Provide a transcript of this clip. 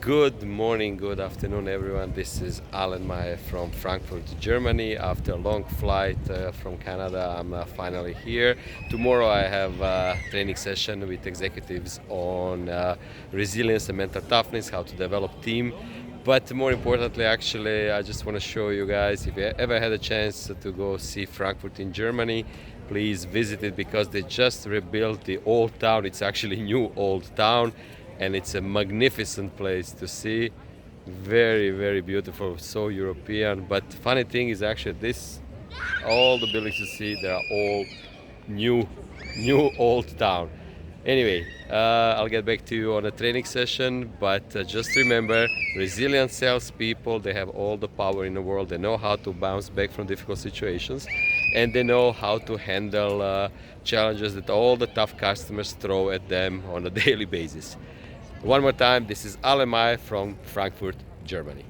Good morning, good afternoon, everyone. This is Alen from Frankfurt, Germany. After a long flight from Canada, I'm finally here. Tomorrow, I have a training session with executives on resilience and mental toughness, how to develop team. But more importantly, actually, I just want to show you guys, if you ever had a chance to go see Frankfurt in Germany, please visit it because they just rebuilt the old town. It's actually new old town, and it's a magnificent place to see. Very, very beautiful, so European. But funny thing is actually this, all the buildings you see, they are all new, new old town. Anyway, I'll get back to you on a training session, but just remember, resilient salespeople, they have all the power in the world. They know how to bounce back from difficult situations, and they know how to handle challenges that all the tough customers throw at them on a daily basis. One more time, this is Alemai from Frankfurt, Germany.